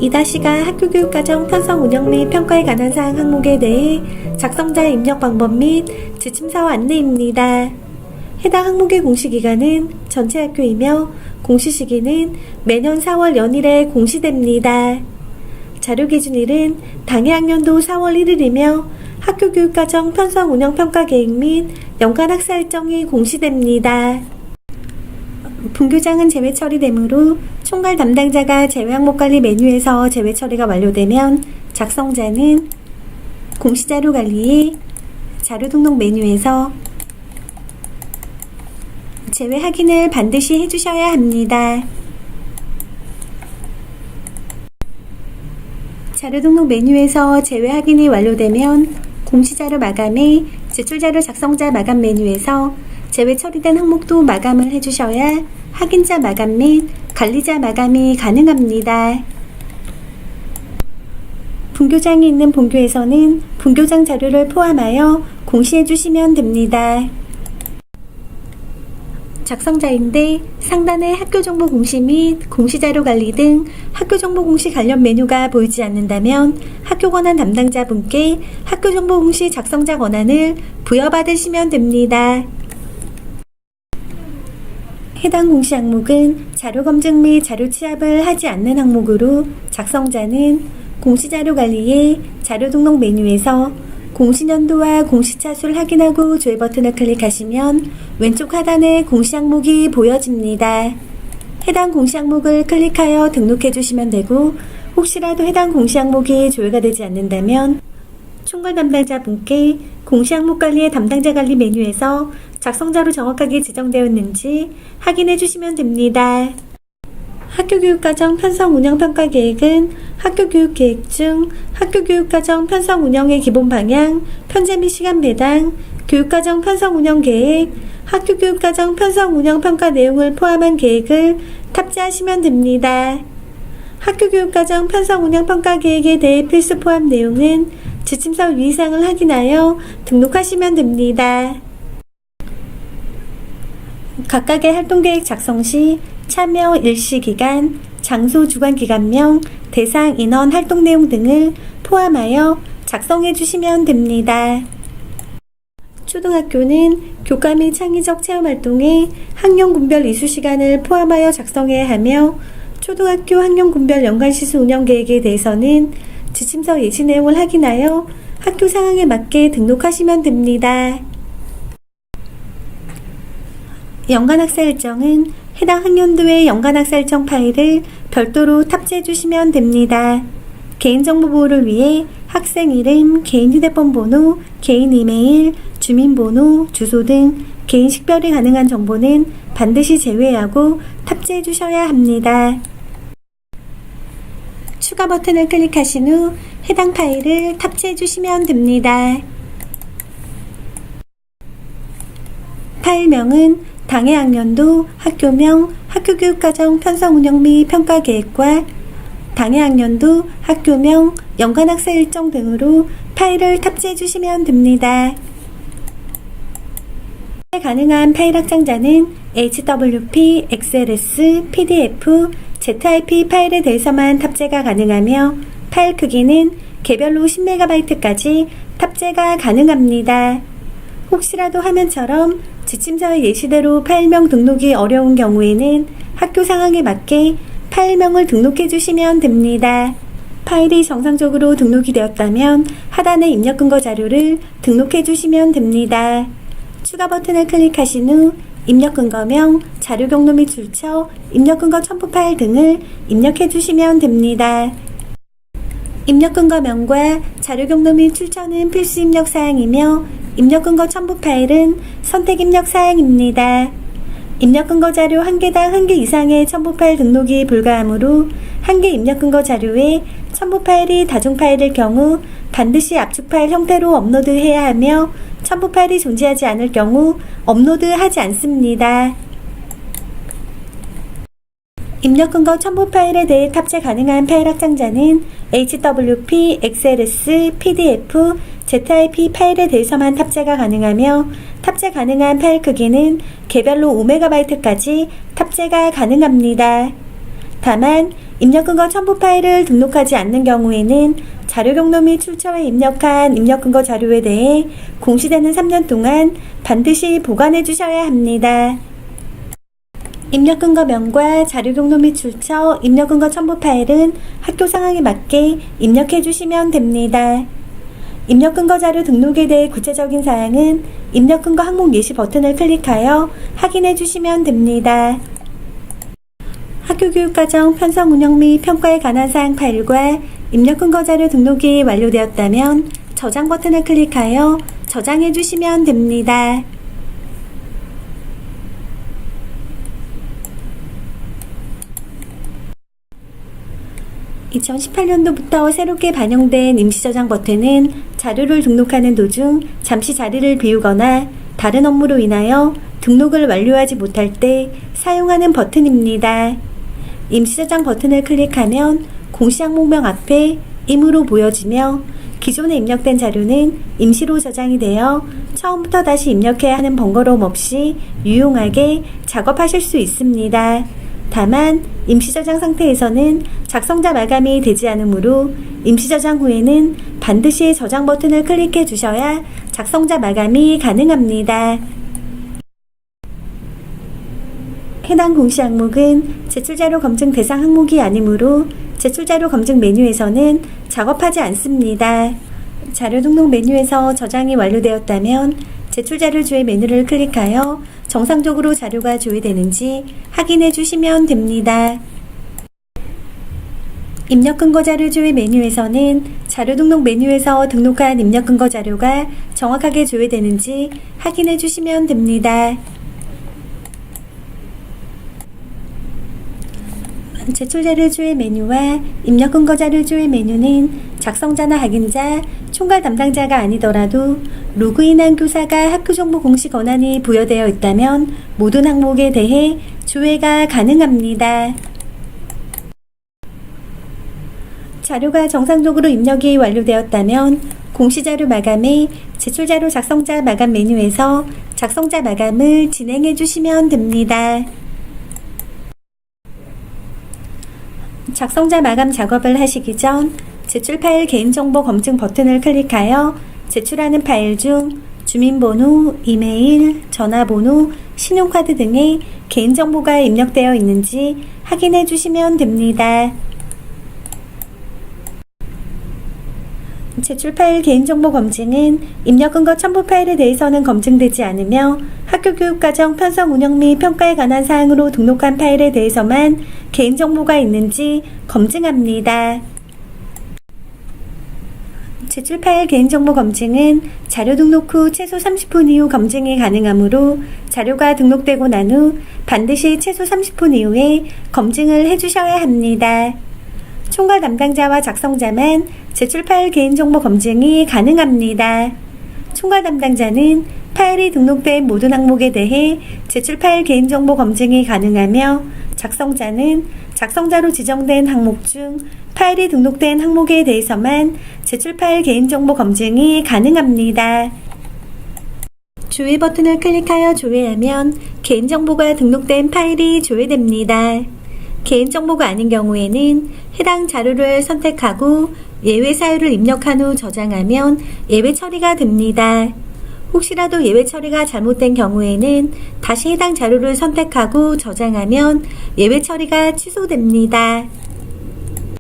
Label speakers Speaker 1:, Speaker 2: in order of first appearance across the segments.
Speaker 1: 이-가 학교교육과정 편성 운영 및 평가에 관한 사항 항목에 대해 작성자 입력 방법 및 지침서 안내입니다. 해당 항목의 공시기간은 전체 학교이며 공시 시기는 매년 4월 연일에 공시됩니다. 자료기준일은 당해 학년도 4월 1일이며 학교교육과정 편성 운영 평가 계획 및 연간 학사 일정이 공시됩니다. 분교장은 제외 처리되므로 총괄 담당자가 제외 항목 관리 메뉴에서 제외 처리가 완료되면 작성자는 공시자료 관리의 자료 등록 메뉴에서 제외 확인을 반드시 해주셔야 합니다. 자료 등록 메뉴에서 제외 확인이 완료되면 공시자료 마감의 제출자료 작성자 마감 메뉴에서 제외 처리된 항목도 마감을 해주셔야 확인자 마감 및 관리자 마감이 가능합니다. 분교장이 있는 본교에서는 분교장 자료를 포함하여 공시해 주시면 됩니다. 작성자인데 상단의 학교정보 공시 및 공시자료 관리 등 학교정보 공시 관련 메뉴가 보이지 않는다면 학교 권한 담당자분께 학교정보 공시 작성자 권한을 부여받으시면 됩니다. 해당 공시 항목은 자료 검증 및 자료 취합을 하지 않는 항목으로 작성자는 공시자료 관리의 자료 등록 메뉴에서 공시년도와 공시차수를 확인하고 조회 버튼을 클릭하시면 왼쪽 하단에 공시 항목이 보여집니다. 해당 공시 항목을 클릭하여 등록해 주시면 되고 혹시라도 해당 공시 항목이 조회가 되지 않는다면 총괄 담당자분께 공시 항목 관리의 담당자 관리 메뉴에서 작성자로 정확하게 지정되었는지 확인해 주시면 됩니다. 학교교육과정 편성 운영 평가 계획은 학교교육 계획 중 학교교육과정 편성 운영의 기본 방향, 편제 및 시간 배당, 교육과정 편성 운영 계획, 학교교육과정 편성 운영 평가 내용을 포함한 계획을 탑재하시면 됩니다. 학교교육과정 편성 운영 평가 계획에 대해 필수 포함 내용은 지침서 유의사항을 확인하여 등록하시면 됩니다. 각각의 활동계획 작성 시 참여 일시기간, 장소 주관기관명, 대상 인원 활동 내용 등을 포함하여 작성해 주시면 됩니다. 초등학교는 교과 및 창의적 체험활동에 학년군별 이수시간을 포함하여 작성해야 하며 초등학교 학년군별 연간시수 운영계획에 대해서는 지침서 예시 내용을 확인하여 학교 상황에 맞게 등록하시면 됩니다. 연간학사 일정은 해당 학년도의 연간학사 일정 파일을 별도로 탑재해 주시면 됩니다. 개인정보 보호를 위해 학생 이름, 개인 휴대폰 번호, 개인 이메일, 주민번호, 주소 등 개인 식별이 가능한 정보는 반드시 제외하고 탑재해 주셔야 합니다. 추가 버튼을 클릭하신 후 해당 파일을 탑재해 주시면 됩니다. 파일명은 당해 학년도 학교명, 학교교육과정 편성 운영 및 평가 계획과 당해 학년도 학교명, 연간학사 일정 등으로 파일을 탑재해 주시면 됩니다. 가능한 파일 확장자는 HWP, XLS, PDF, ZIP 파일에 대해서만 탑재가 가능하며 파일 크기는 개별로 10MB까지 탑재가 가능합니다. 혹시라도 화면처럼 지침서의 예시대로 파일명 등록이 어려운 경우에는 학교 상황에 맞게 파일명을 등록해 주시면 됩니다. 파일이 정상적으로 등록이 되었다면 하단의 입력 근거 자료를 등록해 주시면 됩니다. 추가 버튼을 클릭하신 후 입력 근거명, 자료 경로 및 출처, 입력 근거 첨부 파일 등을 입력해 주시면 됩니다. 입력 근거명과 자료 경로 및 출처는 필수 입력 사항이며 입력 근거 첨부 파일은 선택 입력 사항입니다. 입력 근거 자료 1개당 1개 이상의 첨부 파일 등록이 불가하므로 1개 입력 근거 자료에 첨부 파일이 다중 파일일 경우 반드시 압축 파일 형태로 업로드해야 하며 첨부 파일이 존재하지 않을 경우 업로드하지 않습니다. 입력 근거 첨부 파일에 대해 탑재 가능한 파일 확장자는 HWP, XLS, PDF, ZIP 파일에 대해서만 탑재가 가능하며 탑재 가능한 파일 크기는 개별로 5MB까지 탑재가 가능합니다. 다만 입력 근거 첨부 파일을 등록하지 않는 경우에는 자료 경로 및 출처에 입력한 입력 근거 자료에 대해 공시되는 3년 동안 반드시 보관해 주셔야 합니다. 입력 근거명과 자료 경로 및 출처, 입력 근거 첨부 파일은 학교 상황에 맞게 입력해 주시면 됩니다. 입력 근거 자료 등록에 대해 구체적인 사항은 입력 근거 항목 예시 버튼을 클릭하여 확인해 주시면 됩니다. 학교 교육과정 편성 운영 및 평가에 관한 사항 파일과 입력 근거 자료 등록이 완료되었다면 저장 버튼을 클릭하여 저장해 주시면 됩니다. 2018년도부터 새롭게 반영된 임시저장 버튼은 자료를 등록하는 도중 잠시 자리를 비우거나 다른 업무로 인하여 등록을 완료하지 못할 때 사용하는 버튼입니다. 임시저장 버튼을 클릭하면 공시 항목명 앞에 임으로 보여지며 기존에 입력된 자료는 임시로 저장이 되어 처음부터 다시 입력해야 하는 번거로움 없이 유용하게 작업하실 수 있습니다. 다만 임시저장 상태에서는 작성자 마감이 되지 않으므로 임시저장 후에는 반드시 저장 버튼을 클릭해 주셔야 작성자 마감이 가능합니다. 해당 공시 항목은 제출자료 검증 대상 항목이 아니므로 제출자료 검증 메뉴에서는 작업하지 않습니다. 자료 등록 메뉴에서 저장이 완료되었다면 제출자료 조회 메뉴를 클릭하여 정상적으로 자료가 조회되는지 확인해 주시면 됩니다. 입력 근거 자료 조회 메뉴에서는 자료 등록 메뉴에서 등록한 입력 근거 자료가 정확하게 조회되는지 확인해 주시면 됩니다. 제출자료 조회 메뉴와 입력 근거 자료 조회 메뉴는 작성자나 확인자, 총괄 담당자가 아니더라도 로그인한 교사가 학교정보 공시 권한이 부여되어 있다면 모든 항목에 대해 조회가 가능합니다. 자료가 정상적으로 입력이 완료되었다면 공시자료 마감에 제출자료 작성자 마감 메뉴에서 작성자 마감을 진행해 주시면 됩니다. 작성자 마감 작업을 하시기 전 제출 파일 개인정보 검증 버튼을 클릭하여 제출하는 파일 중 주민번호, 이메일, 전화번호, 신용카드 등의 개인정보가 입력되어 있는지 확인해 주시면 됩니다. 제출 파일 개인정보 검증은 입력 근거 첨부 파일에 대해서는 검증되지 않으며 학교 교육과정 편성 운영 및 평가에 관한 사항으로 등록한 파일에 대해서만 개인정보가 있는지 검증합니다. 제출 파일 개인정보 검증은 자료 등록 후 최소 30분 이후 검증이 가능하므로 자료가 등록되고 난 후 반드시 최소 30분 이후에 검증을 해주셔야 합니다. 총괄 담당자와 작성자만 제출 파일 개인정보 검증이 가능합니다. 총괄 담당자는 파일이 등록된 모든 항목에 대해 제출 파일 개인정보 검증이 가능하며 작성자는 작성자로 지정된 항목 중 파일이 등록된 항목에 대해서만 제출 파일 개인정보 검증이 가능합니다. 조회 버튼을 클릭하여 조회하면 개인정보가 등록된 파일이 조회됩니다. 개인정보가 아닌 경우에는 해당 자료를 선택하고 예외 사유를 입력한 후 저장하면 예외 처리가 됩니다. 혹시라도 예외 처리가 잘못된 경우에는 다시 해당 자료를 선택하고 저장하면 예외 처리가 취소됩니다.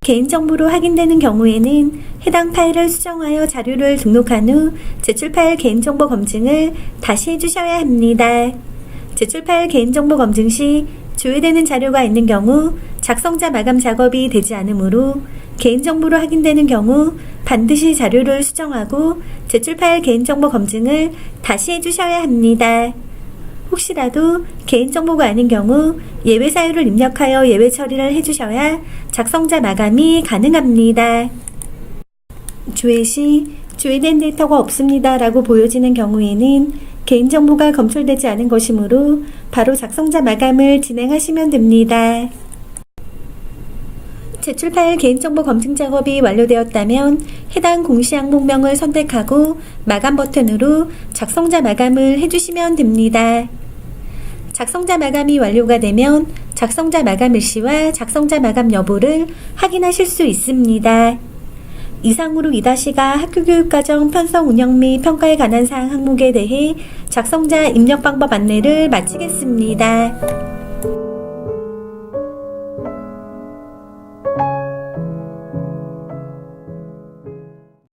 Speaker 1: 개인정보로 확인되는 경우에는 해당 파일을 수정하여 자료를 등록한 후 제출 파일 개인정보 검증을 다시 해주셔야 합니다. 제출 파일 개인정보 검증 시 조회되는 자료가 있는 경우 작성자 마감 작업이 되지 않으므로 개인정보로 확인되는 경우 반드시 자료를 수정하고 제출 파일 개인정보 검증을 다시 해주셔야 합니다. 혹시라도 개인정보가 아닌 경우 예외 사유를 입력하여 예외 처리를 해주셔야 작성자 마감이 가능합니다. 조회 시 조회된 데이터가 없습니다 라고 보여지는 경우에는 개인정보가 검출되지 않은 것이므로 바로 작성자 마감을 진행하시면 됩니다. 제출 파일 개인정보 검증 작업이 완료되었다면 해당 공시 항목명을 선택하고 마감 버튼으로 작성자 마감을 해주시면 됩니다. 작성자 마감이 완료가 되면 작성자 마감 일시와 작성자 마감 여부를 확인하실 수 있습니다. 이상으로 2-가 학교교육과정 편성 운영 및 평가에 관한 사항 항목에 대해 작성자 입력 방법 안내를 마치겠습니다.